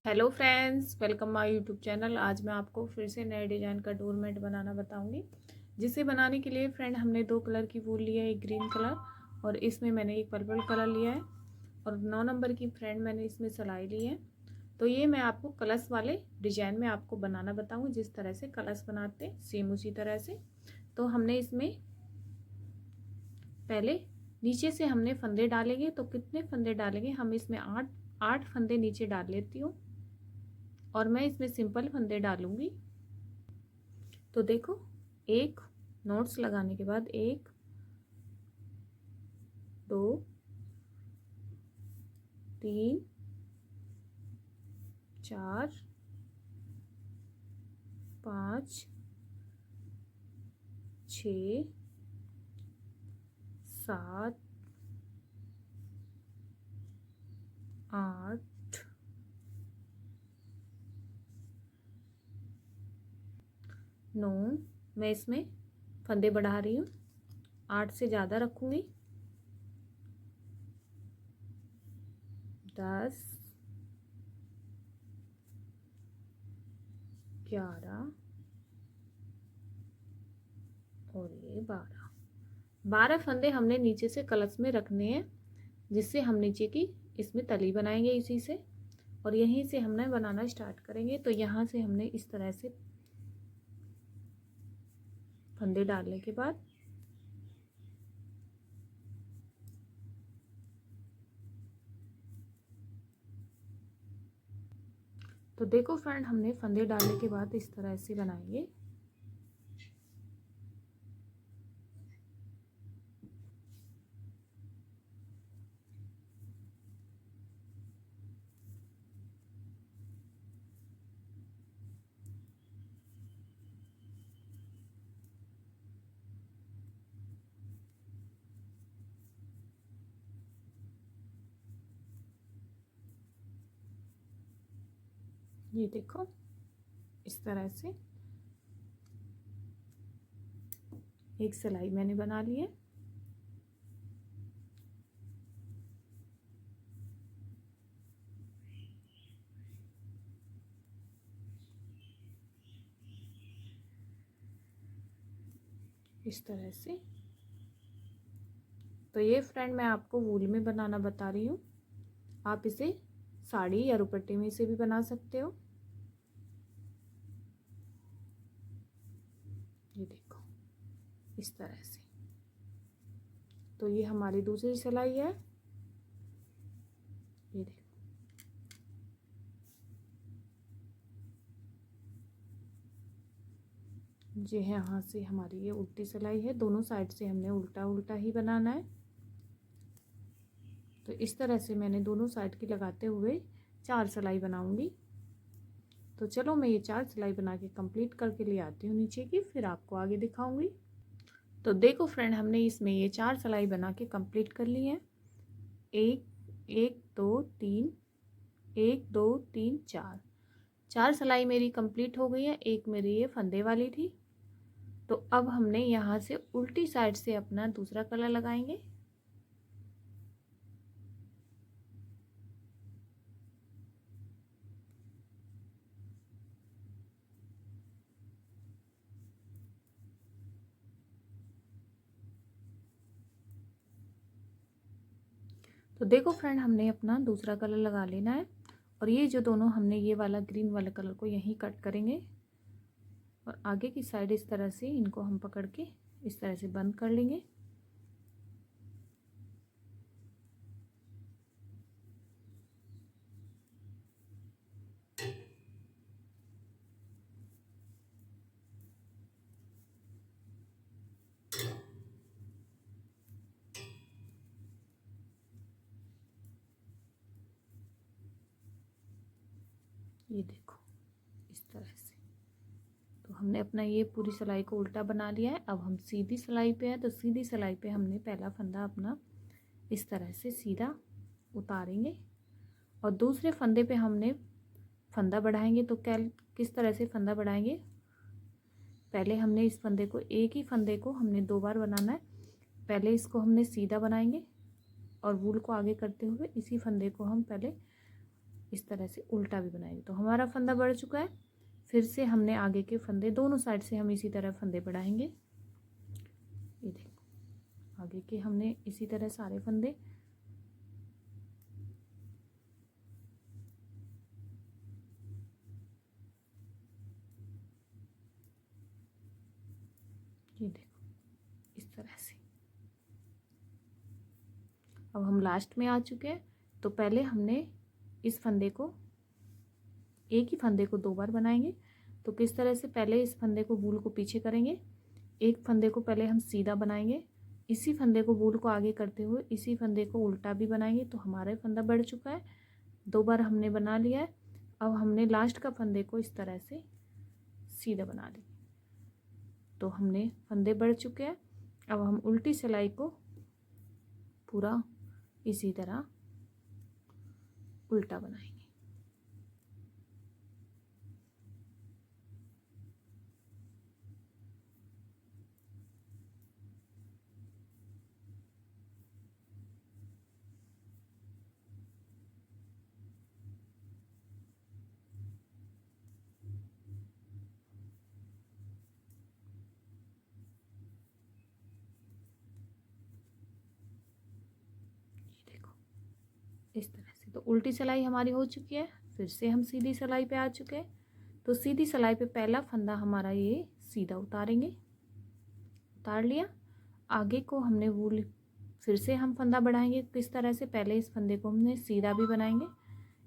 Hello friends, welcome my YouTube channel. आज मैं आपको फिर से नए डिज़ाइन का डोरमेट बनाना बताऊंगी। जिसे बनाने के लिए फ्रेंड हमने दो कलर की वूल लिया है, एक ग्रीन कलर और इसमें मैंने एक पर्पल कलर लिया है और 9 नंबर की फ्रेंड मैंने इसमें सिलाई ली है। तो ये मैं आपको कलश वाले डिजाइन में आपको बनाना बताऊँगी। जिस तरह से कलश बनाते सेम उसी तरह से। तो हमने इसमें पहले नीचे से हमने फंदे डालेंगे। तो कितने फंदे डालेंगे, हम इसमें आठ फंदे नीचे डाल लेती हूँ और मैं इसमें सिंपल फंदे डालूंगी। तो देखो, एक नोट्स लगाने के बाद 1 2 3 4 5 6 7 8 9। मैं इसमें फंदे बढ़ा रही हूँ, 8 से ज़्यादा रखूँगी। 10 11 और ये 12 फंदे हमने नीचे से कलश में रखने हैं, जिससे हम नीचे की इसमें तली बनाएंगे इसी से। और यहीं से हमने बनाना स्टार्ट करेंगे। तो यहाँ से हमने इस तरह से फंदे डालने के बाद तो देखो फ्रेंड, हमने फंदे डालने के बाद इस तरह से बनाएंगे। ये देखो, इस तरह से एक सिलाई मैंने बना ली है। इस तरह से। तो ये फ्रेंड मैं आपको वूल में बनाना बता रही हूँ। आप इसे साड़ी या दुपट्टे में से भी बना सकते हो। ये देखो, इस तरह से। तो ये हमारी दूसरी सिलाई है। ये देखो, ये है, यहाँ से हमारी ये उल्टी सिलाई है। दोनों साइड से हमने उल्टा उल्टा ही बनाना है। तो इस तरह से मैंने दोनों साइड की लगाते हुए 4 सिलाई बनाऊंगी। तो चलो, मैं ये 4 सिलाई बना के कंप्लीट करके ले आती हूँ नीचे की, फिर आपको आगे दिखाऊंगी। तो देखो फ्रेंड, हमने इसमें ये 4 सिलाई बना के कंप्लीट कर ली है। 1 2 3 1 2 3 4 सिलाई मेरी कंप्लीट हो गई है। एक मेरी ये फंदे वाली थी। तो अब हमने यहाँ से उल्टी साइड से अपना दूसरा कलर लगाएंगे। तो देखो फ्रेंड, हमने अपना दूसरा कलर लगा लेना है। और ये जो दोनों हमने ये वाला ग्रीन वाला कलर को यहीं कट करेंगे और आगे की साइड इस तरह से इनको हम पकड़ के इस तरह से बंद कर लेंगे। ये देखो, इस तरह से। तो हमने अपना ये पूरी सिलाई को उल्टा बना लिया है। अब हम सीधी सिलाई पे है। तो सीधी सिलाई पे हमने पहला फंदा अपना इस तरह से सीधा उतारेंगे और दूसरे फंदे पे हमने फंदा बढ़ाएंगे। तो क्या, किस तरह से फंदा बढ़ाएंगे, पहले हमने इस फंदे को, एक ही फंदे को हमने 2 बार बनाना है। पहले इसको हमने सीधा बनाएंगे और वूल को आगे करते हुए इसी फंदे को हम पहले इस तरह से उल्टा भी बनाएंगे। तो हमारा फंदा बढ़ चुका है। फिर से हमने आगे के फंदे दोनों साइड से हम इसी तरह फंदे बढ़ाएंगे। ये देखो आगे के हमने इसी तरह सारे फंदे ये देखो इस तरह से। अब हम लास्ट में आ चुके हैं। तो पहले हमने इस फंदे को एक ही फंदे को 2 बार बनाएंगे। तो किस तरह से, पहले इस फंदे को वूल को पीछे करेंगे, एक फंदे को पहले हम सीधा बनाएंगे, इसी फंदे को वूल को आगे करते हुए इसी फंदे को उल्टा भी बनाएंगे। तो हमारा फंदा बढ़ चुका है, 2 बार हमने बना लिया है। अब हमने लास्ट का फंदे को इस तरह से सीधा बना लिया। तो हमने फंदे बढ़ चुके हैं। अब हम उल्टी सिलाई को पूरा इसी तरह उल्टा बनाएंगे। इस तरह से। तो उल्टी सिलाई हमारी हो चुकी है। फिर से हम सीधी सिलाई पे आ चुके हैं। तो सीधी सिलाई पे पहला फंदा हमारा ये सीधा उतारेंगे, उतार लिया। आगे को हमने वूल, फिर से हम फंदा बढ़ाएंगे किस तरह से, पहले इस फंदे को हमने सीधा भी बनाएंगे,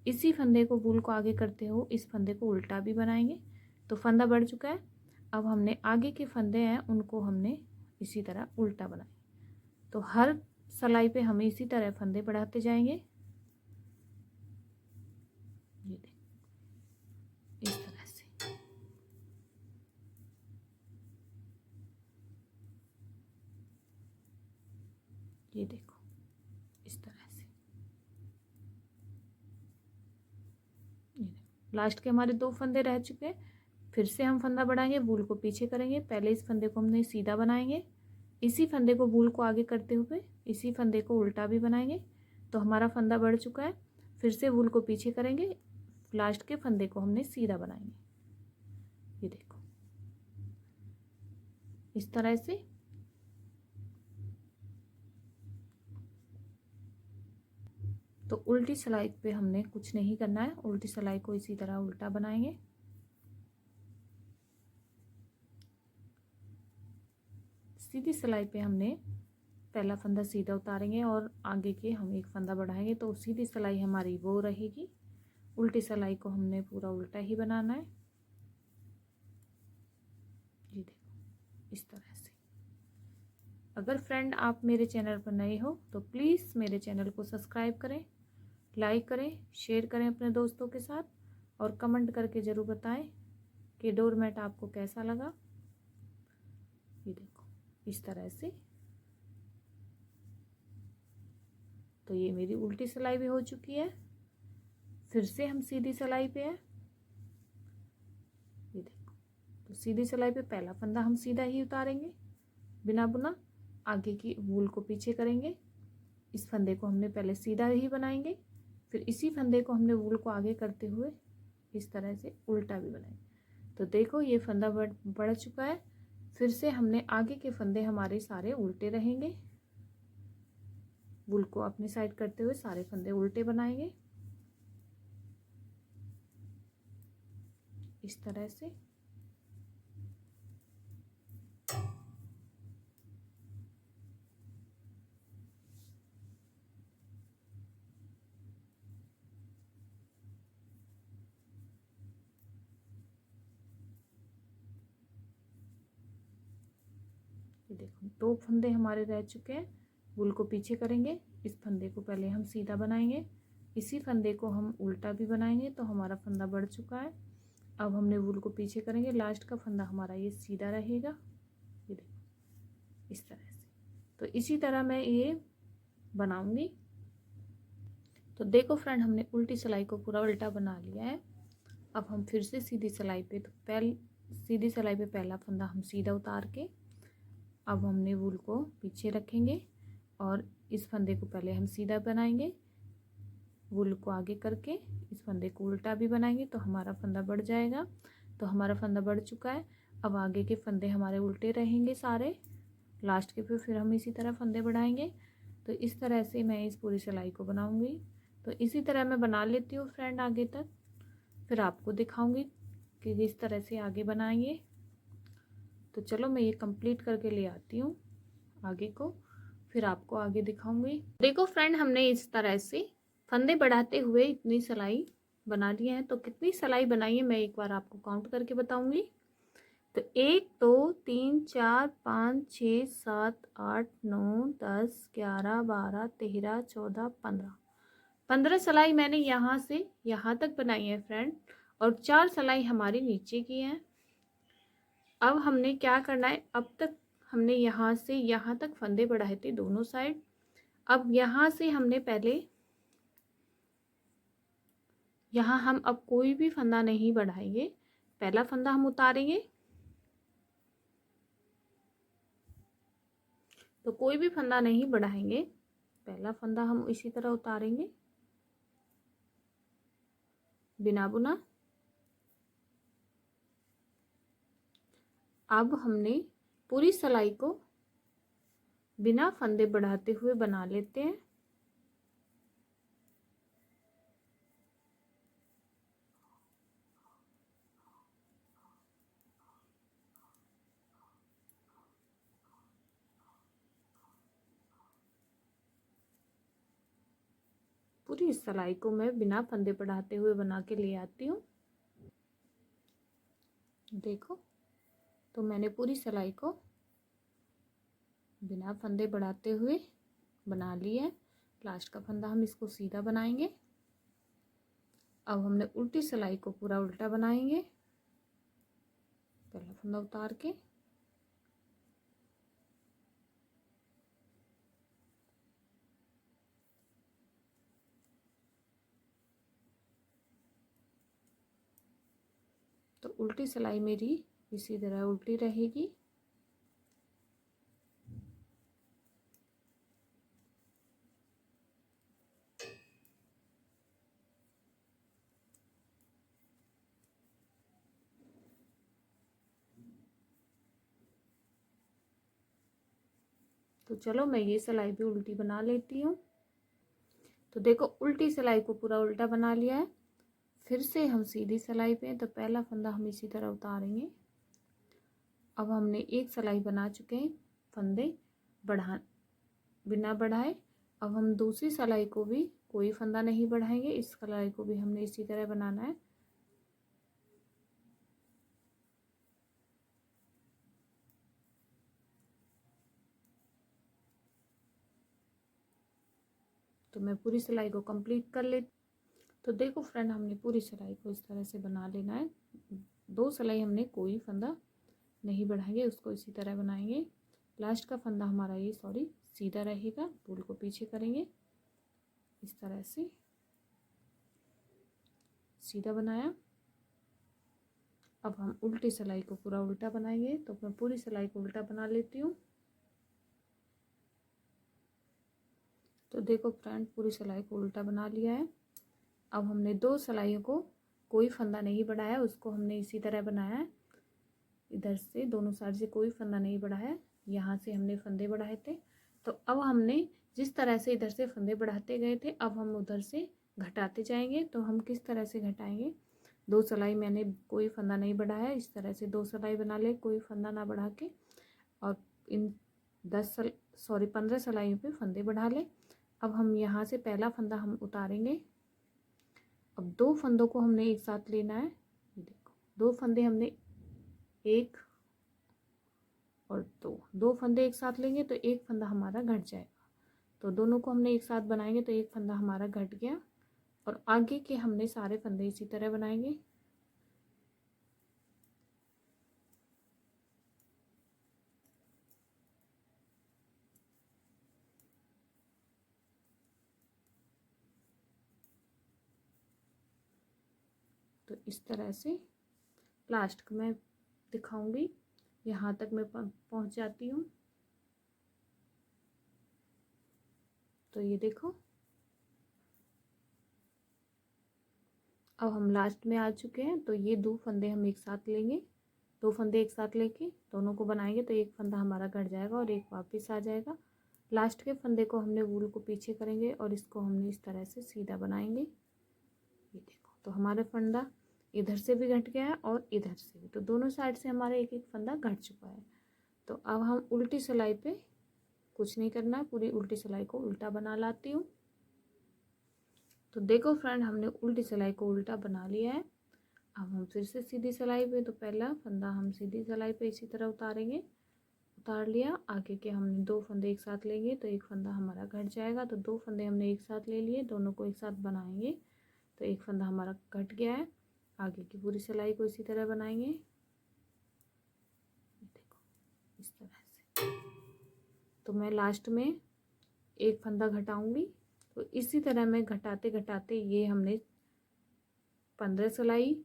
इसी फंदे को वूल को आगे करते हो इस फंदे को उल्टा भी बनाएंगे। तो फंदा बढ़ चुका है। अब हमने आगे के फंदे हैं उनको हमने इसी तरह उल्टा बनाए। तो हर सिलाई पे हमें इसी तरह फंदे बढ़ाते जाएंगे। ये देखो इस तरह से। ये देखो इस तरह से। ये देखो लास्ट के हमारे 2 फंदे रह चुके हैं। फिर से हम फंदा बढ़ाएंगे, वूल को पीछे करेंगे, पहले इस फंदे को हमने सीधा बनाएंगे, इसी फंदे को वूल को आगे करते हुए इसी फंदे को उल्टा भी बनाएंगे। तो हमारा फंदा बढ़ चुका है। फिर से वूल को पीछे करेंगे, लास्ट के फंदे को हमने सीधा बनाएंगे। ये देखो इस तरह से। तो उल्टी सिलाई पे हमने कुछ नहीं करना है, उल्टी सिलाई को इसी तरह उल्टा बनाएंगे। सीधी सिलाई पे हमने पहला फंदा सीधा उतारेंगे और आगे के हम एक फंदा बढ़ाएंगे। तो सीधी सिलाई हमारी वो रहेगी। उल्टी सिलाई को हमने पूरा उल्टा ही बनाना है। ये देखो इस तरह से। अगर फ्रेंड आप मेरे चैनल पर नए हो तो प्लीज़ मेरे चैनल को सब्सक्राइब करें, लाइक करें, शेयर करें अपने दोस्तों के साथ और कमेंट करके ज़रूर बताएं कि डोरमेट आपको कैसा लगा। ये देखो इस तरह से। तो ये मेरी उल्टी सिलाई भी हो चुकी है। फिर से हम सीधी सिलाई पे है। ये देखो तो सीधी सिलाई पे पहला फंदा हम सीधा ही उतारेंगे बिना बुना, आगे की वूल को पीछे करेंगे, इस फंदे को हमने पहले सीधा ही बनाएंगे, फिर इसी फंदे को हमने वूल को आगे करते हुए इस तरह से उल्टा भी बनाएंगे। तो देखो ये फंदा बढ़ चुका है। फिर से हमने आगे के फंदे हमारे सारे उल्टे रहेंगे, वूल को अपनी साइड करते हुए सारे फंदे उल्टे बनाएंगे इस तरह से। ये देखो 2 फंदे हमारे रह चुके हैं। वूल को पीछे करेंगे, इस फंदे को पहले हम सीधा बनाएंगे, इसी फंदे को हम उल्टा भी बनाएंगे। तो हमारा फंदा बढ़ चुका है। अब हमने वूल को पीछे करेंगे, लास्ट का फंदा हमारा ये सीधा रहेगा। ये देखो इस तरह से। तो इसी तरह मैं ये बनाऊंगी। तो देखो फ्रेंड हमने उल्टी सिलाई को पूरा उल्टा बना लिया है। अब हम फिर से सीधी सिलाई पे, तो सीधी सिलाई पे पहला फंदा हम सीधा उतार के अब हमने वूल को पीछे रखेंगे और इस फंदे को पहले हम सीधा बनाएंगे, वूल को आगे करके इस फंदे को उल्टा भी बनाएंगे तो हमारा फंदा बढ़ जाएगा। तो हमारा फंदा बढ़ चुका है। अब आगे के फंदे हमारे उल्टे रहेंगे सारे, लास्ट के पे फिर हम इसी तरह फंदे बढ़ाएंगे। तो इस तरह से मैं इस पूरी सिलाई को बनाऊंगी। तो इसी तरह मैं बना लेती हूँ फ्रेंड आगे तक, फिर आपको दिखाऊंगी कि किस तरह से आगे बनाएंगे। तो चलो मैं ये कंप्लीट करके ले आती हूँ आगे को, फिर आपको आगे दिखाऊंगी। देखो फ्रेंड, हमने इस तरह से फंदे बढ़ाते हुए इतनी सिलाई बना ली है। तो कितनी सिलाई बनाई है मैं एक बार आपको काउंट करके बताऊंगी। तो 1 2 3 4 5 6 7 8 9 10 11 12 13 14 15 सिलाई मैंने यहाँ से यहाँ तक बनाई है फ्रेंड, और 4 सिलाई हमारी नीचे की है। अब हमने क्या करना है, अब तक हमने यहाँ से यहाँ तक फंदे बढ़ाए थे दोनों साइड। अब यहाँ से हमने पहले यहाँ हम अब कोई भी फंदा नहीं बढ़ाएंगे, पहला फंदा हम उतारेंगे। तो कोई भी फंदा नहीं बढ़ाएंगे, पहला फंदा हम इसी तरह उतारेंगे बिना बुना। अब हमने पूरी सिलाई को बिना फंदे बढ़ाते हुए बना लेते हैं। पूरी सिलाई को मैं बिना फंदे बढ़ाते हुए बना के ले आती हूँ। देखो, तो मैंने पूरी सिलाई को बिना फंदे बढ़ाते हुए बना लिया है। लास्ट का फंदा हम इसको सीधा बनाएंगे। अब हमने उल्टी सिलाई को पूरा उल्टा बनाएंगे, पहला फंदा उतार के। तो उल्टी सिलाई मेरी इसी तरह उल्टी रहेगी। तो चलो मैं ये सिलाई भी उल्टी बना लेती हूँ। तो देखो, उल्टी सिलाई को पूरा उल्टा बना लिया है। फिर से हम सीधी सिलाई पे, तो पहला फंदा हम इसी तरह उतारेंगे। अब हमने एक सिलाई बना चुके हैं फंदे बिना बढ़ाए। अब हम दूसरी सिलाई को भी कोई फंदा नहीं बढ़ाएंगे, इस सिलाई को भी हमने इसी तरह बनाना है। तो मैं पूरी सिलाई को कंप्लीट कर ले। तो देखो फ्रेंड, हमने पूरी सिलाई को इस तरह से बना लेना है। 2 सिलाई हमने कोई फंदा नहीं बढ़ाएंगे, उसको इसी तरह बनाएंगे। लास्ट का फंदा हमारा ये सीधा रहेगा, पुल को पीछे करेंगे इस तरह से सीधा बनाया। अब हम उल्टी सिलाई को पूरा उल्टा बनाएंगे। तो मैं पूरी सिलाई को उल्टा बना लेती हूँ। तो देखो फ्रेंड, पूरी सिलाई को उल्टा बना लिया है। अब हमने 2 सिलाइयों को कोई फंदा नहीं बढ़ाया, उसको हमने इसी तरह बनाया है। इधर से दोनों साइड से कोई फंदा नहीं बढ़ाया, यहाँ से हमने फंदे बढ़ाए थे। तो अब हमने जिस तरह से इधर से फंदे बढ़ाते गए थे, अब हम उधर से घटाते जाएंगे। तो हम किस तरह से घटाएंगे, 2 सिलाई मैंने कोई फंदा नहीं बढ़ाया, इस तरह से 2 सिलाई बना ले कोई फंदा ना बढ़ा के, और इन 15 सिलाइयों पे फंदे बढ़ा ले। अब हम यहाँ से पहला फंदा हम उतारेंगे। अब 2 फंदों को हमने एक साथ लेना है। ये देखो, 2 फंदे हमने 1 और 2 फंदे एक साथ लेंगे तो एक फंदा हमारा घट जाएगा। तो दोनों को हमने एक साथ बनाएंगे तो एक फंदा हमारा घट गया, और आगे के हमने सारे फंदे इसी तरह बनाएंगे। तो इस तरह से लास्ट को मैं दिखाऊंगी, यहाँ तक मैं पहुँच जाती हूँ। तो ये देखो, अब हम लास्ट में आ चुके हैं। तो ये 2 फंदे हम एक साथ लेंगे, 2 फंदे एक साथ लेके दोनों को बनाएंगे तो एक फंदा हमारा कट जाएगा और एक वापस आ जाएगा। लास्ट के फंदे को हमने वूल को पीछे करेंगे और इसको हमने इस तरह से सीधा बनाएंगे। ये देखो, तो हमारा फंदा इधर से भी घट गया है और इधर से भी, तो दोनों साइड से हमारा एक एक फंदा घट चुका है। तो अब हम उल्टी सिलाई पे कुछ नहीं करना, पूरी उल्टी सिलाई को उल्टा बना लाती हूँ। तो देखो फ्रेंड, हमने उल्टी सिलाई को उल्टा बना लिया है। अब हम फिर से सीधी सिलाई पे, तो पहला फंदा हम सीधी सिलाई पे इसी तरह उतारेंगे। उतार लिया, आगे के हमने 2 फंदे एक साथ लेंगे तो एक फंदा हमारा घट जाएगा। तो 2 फंदे हमने एक साथ ले लिए, दोनों को एक साथ बनाएंगे तो एक फंदा हमारा कट गया है। आगे की पूरी सिलाई को इसी तरह बनाएंगे, देखो इस तरह से। तो मैं लास्ट में एक फंदा घटाऊंगी। तो इसी तरह मैं घटाते घटाते, ये हमने 15 सिलाई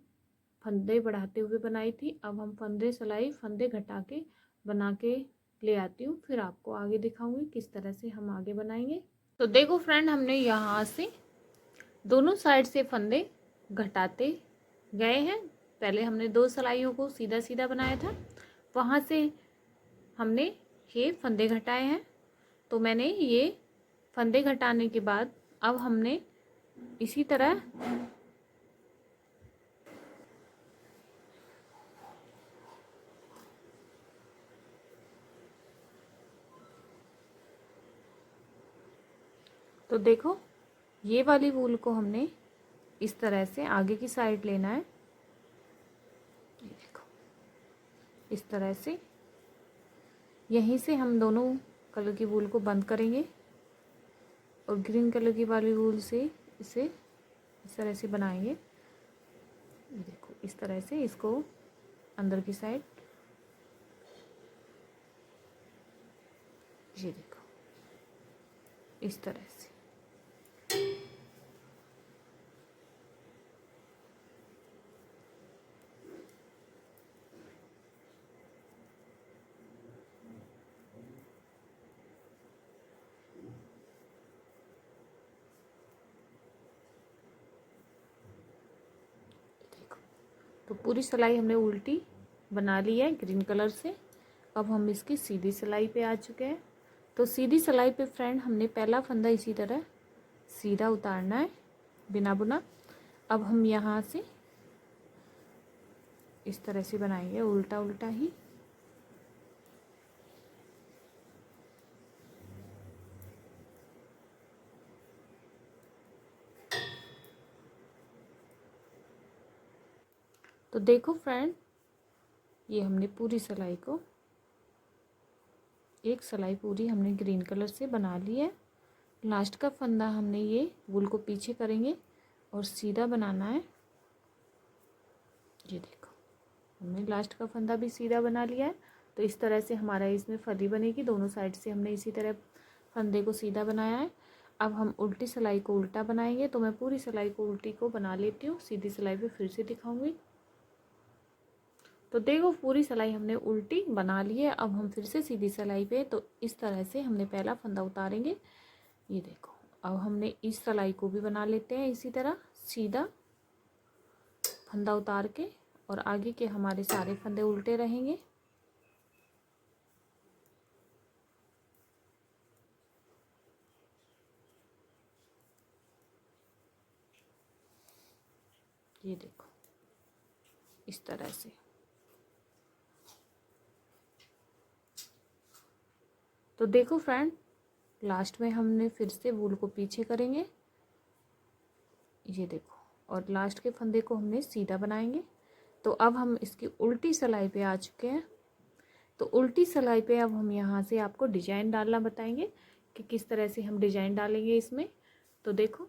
फंदे बढ़ाते हुए बनाई थी। अब हम 15 सिलाई फंदे घटा के बना के ले आती हूँ, फिर आपको आगे दिखाऊंगी किस तरह से हम आगे बनाएंगे। तो देखो फ्रेंड, हमने यहाँ से दोनों साइड से फंदे घटाते गए हैं। पहले हमने 2 सिलाइयों को सीधा सीधा बनाया था, वहाँ से हमने ये फंदे घटाए हैं। तो मैंने ये फंदे घटाने के बाद अब हमने इसी तरह तो देखो, ये वाली वूल को हमने इस तरह से आगे की साइड लेना है। ये देखो इस तरह से, यहीं से हम दोनों कलर की वूल को बंद करेंगे और ग्रीन कलर की वाली वूल से इसे इस तरह से बनाएंगे। ये देखो इस तरह से इसको अंदर की साइड, ये देखो इस तरह से। देखो, तो पूरी सिलाई हमने उल्टी बना ली है ग्रीन कलर से। अब हम इसकी सीधी सिलाई पे आ चुके हैं। तो सीधी सिलाई पे फ्रेंड, हमने पहला फंदा इसी तरह सीधा उतारना है बिना बुना। अब हम यहाँ से इस तरह से बनाएंगे, उल्टा उल्टा ही। तो देखो फ्रेंड, ये हमने पूरी सिलाई को, एक सिलाई पूरी हमने ग्रीन कलर से बना ली है। लास्ट का फंदा हमने ये वूल को पीछे करेंगे और सीधा बनाना है। ये देखो, हमने लास्ट का फंदा भी सीधा बना लिया है। तो इस तरह से हमारा इसमें फली बनेगी। दोनों साइड से हमने इसी तरह फंदे को सीधा बनाया है। अब हम उल्टी सिलाई को उल्टा बनाएंगे। तो मैं पूरी सिलाई को उल्टी को बना लेती हूँ, सीधी सिलाई पे फिर से दिखाऊंगी। तो देखो, पूरी सिलाई हमने उल्टी बना ली है। अब हम फिर से सीधी सिलाई पे, तो इस तरह से हमने पहला फंदा उतारेंगे। ये देखो, अब हमने इस सिलाई को भी बना लेते हैं इसी तरह सीधा फंदा उतार के, और आगे के हमारे सारे फंदे उल्टे रहेंगे। ये देखो इस तरह से। तो देखो फ्रेंड, लास्ट में हमने फिर से वूल को पीछे करेंगे। ये देखो, और लास्ट के फंदे को हमने सीधा बनाएंगे। तो अब हम इसकी उल्टी सिलाई पे आ चुके हैं। तो उल्टी सिलाई पे अब हम यहाँ से आपको डिजाइन डालना बताएंगे कि किस तरह से हम डिजाइन डालेंगे इसमें। तो देखो,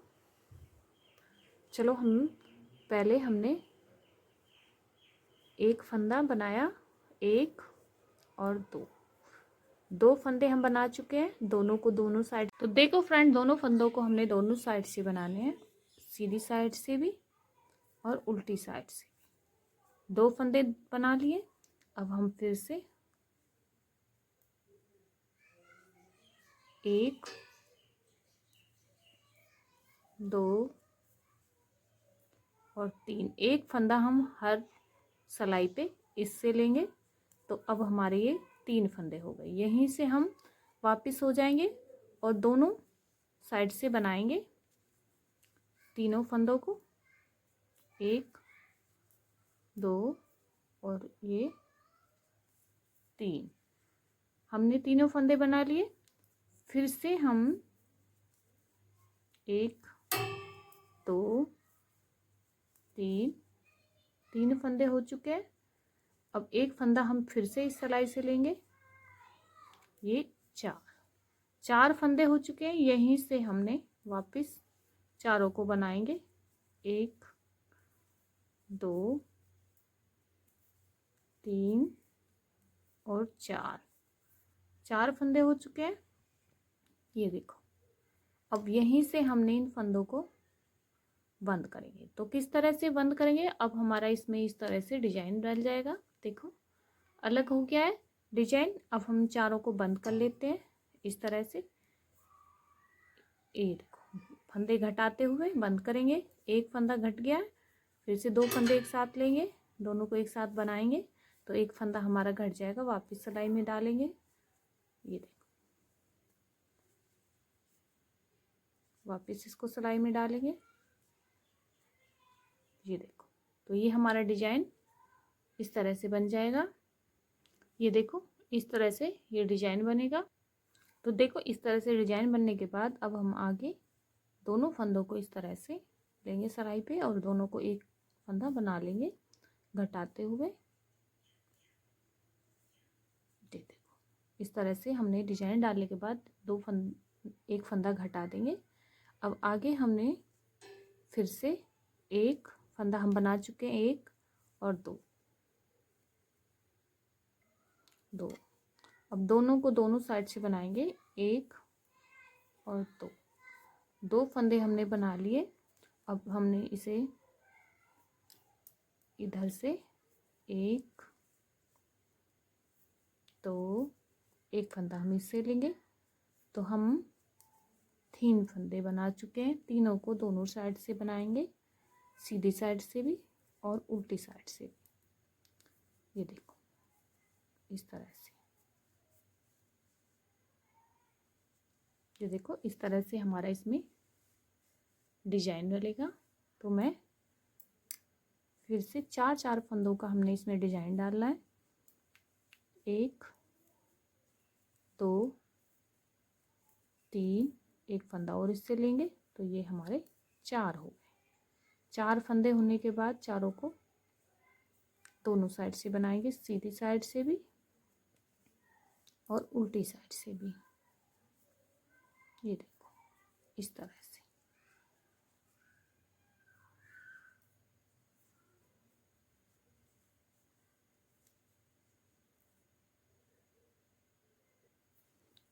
चलो हम पहले हमने एक फंदा बनाया, एक और दो फंदे हम बना चुके हैं, दोनों को दोनों साइड। तो देखो फ्रेंड, दोनों फंदों को हमने दोनों साइड से बनाने हैं, सीधी साइड से भी और उल्टी साइड से। 2 फंदे बना लिए। अब हम फिर से 1 2 और 3, एक फंदा हम हर सिलाई पे इससे लेंगे। तो अब हमारे ये 3 फंदे हो गए। यहीं से हम वापस हो जाएंगे और दोनों साइड से बनाएंगे तीनों फंदों को, 1 2 और ये 3। हमने तीनों फंदे बना लिए। फिर से हम 1 2 3, 3 फंदे हो चुके हैं। अब एक फंदा हम फिर से इस सिलाई से लेंगे, ये 4 फंदे हो चुके हैं। यहीं से हमने वापस चारों को बनाएंगे, 1 2 3 और 4 फंदे हो चुके हैं। ये देखो, अब यहीं से हमने इन फंदों को बंद करेंगे। तो किस तरह से बंद करेंगे, अब हमारा इसमें इस तरह से डिजाइन डल जाएगा। देखो अलग हो गया है डिजाइन। अब हम चारों को बंद कर लेते हैं इस तरह से। ये देखो, फंदे घटाते हुए बंद करेंगे। एक फंदा घट गया है, फिर से 2 फंदे एक साथ लेंगे, दोनों को एक साथ बनाएंगे। तो एक फंदा हमारा घट जाएगा, वापस सिलाई में डालेंगे। ये देखो, वापस इसको सिलाई में डालेंगे। ये देखो, तो ये हमारा डिजाइन इस तरह से बन जाएगा। ये देखो, इस तरह से ये डिजाइन बनेगा। तो देखो, इस तरह से डिजाइन बनने के बाद अब हम आगे दोनों फंदों को इस तरह से लेंगे सिलाई पे और दोनों को एक फंदा बना लेंगे घटाते हुए। देखो, इस तरह से हमने डिजाइन डालने के बाद एक फंदा घटा देंगे। अब आगे हमने फिर से एक फंदा हम बना चुके हैं, 1 और 2। अब दोनों को दोनों साइड से बनाएंगे, 1 और 2 फंदे हमने बना लिए। अब हमने इसे इधर से 1 2, एक फंदा हम इससे लेंगे। तो हम 3 फंदे बना चुके हैं। तीनों को दोनों साइड से बनाएंगे, सीधी साइड से भी और उल्टी साइड से भी। ये देखो, इस तरह से। ये देखो, इस तरह से हमारा इसमें डिजाइन डलेगा। तो मैं फिर से 4 फंदों का हमने इसमें डिजाइन डालना है, 1 2 3, एक फंदा और इससे लेंगे। तो ये हमारे 4 हो गए। 4 फंदे होने के बाद चारों को दोनों साइड से बनाएंगे, सीधी साइड से भी और उल्टी साइड से भी। ये देखो, इस तरह से।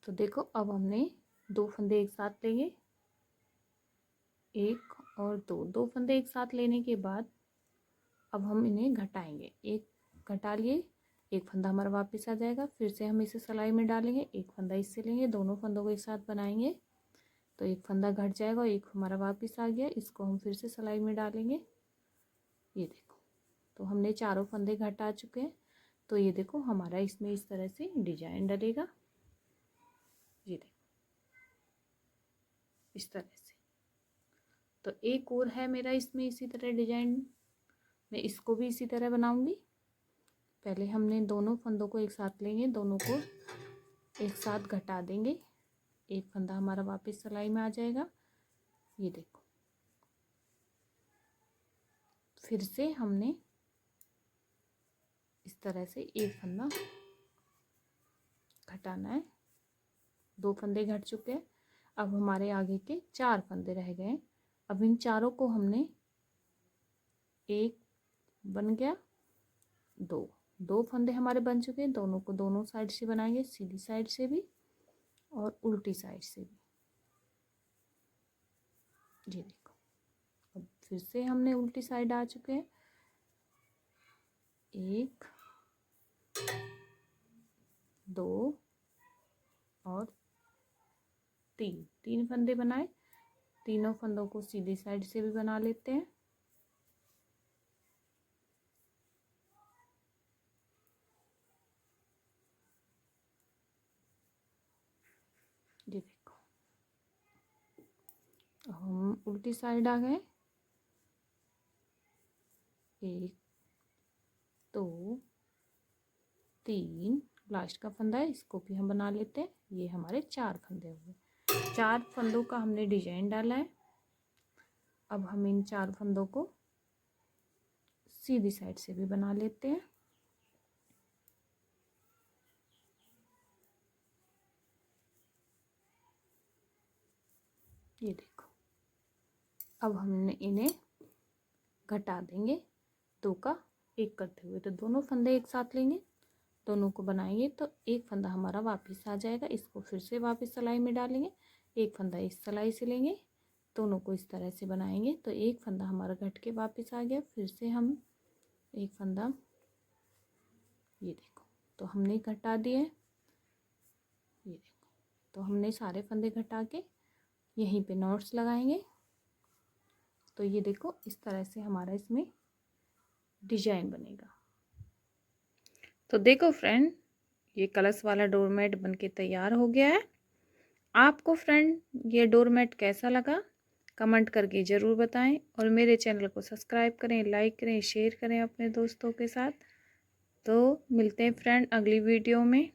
तो देखो, अब हमने 2 फंदे एक साथ लेंगे, 1 और 2 फंदे एक साथ लेने के बाद अब हम इन्हें घटाएंगे। एक घटा लिए, एक फंदा हमारा वापस आ जाएगा। फिर से हम इसे सिलाई में डालेंगे, एक फंदा इससे लेंगे, दोनों फंदों को एक साथ बनाएंगे। तो एक फंदा घट जाएगा और एक हमारा वापस आ गया। इसको हम फिर से सिलाई में डालेंगे। ये देखो, तो हमने चारों फंदे घटा चुके हैं। तो ये देखो, हमारा इसमें इस तरह से डिजाइन डलेगा। ये देखो, इस तरह से। तो एक और है मेरा इसमें इसी तरह डिजाइन, मैं इसको भी इसी तरह बनाऊंगी। पहले हमने दोनों फंदों को एक साथ लेंगे, दोनों को एक साथ घटा देंगे, एक फंदा हमारा वापस सिलाई में आ जाएगा। ये देखो, फिर से हमने इस तरह से एक फंदा घटाना है। 2 फंदे घट चुके हैं। अब हमारे आगे के 4 फंदे रह गए। अब इन चारों को हमने, एक बन गया, 2 फंदे हमारे बन चुके हैं। दोनों को दोनों साइड से बनाएंगे, सीधी साइड से भी और उल्टी साइड से भी। ये देखो, अब फिर से हमने उल्टी साइड आ चुके हैं, 1 2 और 3 फंदे बनाए। तीनों फंदों को सीधी साइड से भी बना लेते हैं। ये देखो, हम उल्टी साइड आ गए। 1 2 3, लास्ट का फंदा है, इसको भी हम बना लेते हैं। ये हमारे 4 फंदे हुए। 4 फंदों का हमने डिजाइन डाला है। अब हम इन 4 फंदों को सीधी साइड से भी बना लेते हैं। ये देखो, अब हमने इन्हें घटा देंगे 2 का 1 करते हुए। तो दोनों फंदे एक साथ लेंगे, दोनों को बनाएंगे तो एक फंदा हमारा वापस आ जाएगा। इसको फिर से वापस सिलाई में डालेंगे, एक फंदा इस सिलाई से लेंगे, दोनों को इस तरह से बनाएंगे तो एक फंदा हमारा घट के वापस आ गया। फिर से हम एक फंदा, ये देखो, तो हमने घटा दिए। ये देखो, तो हमने सारे फंदे घटा के यहीं पे नॉट्स लगाएंगे। तो ये देखो, इस तरह से हमारा इसमें डिजाइन बनेगा। तो देखो फ्रेंड, ये कलश वाला डोरमेट बनके तैयार हो गया है। आपको फ्रेंड ये डोरमेट कैसा लगा कमेंट करके ज़रूर बताएं, और मेरे चैनल को सब्सक्राइब करें, लाइक करें, शेयर करें अपने दोस्तों के साथ। तो मिलते हैं फ्रेंड अगली वीडियो में।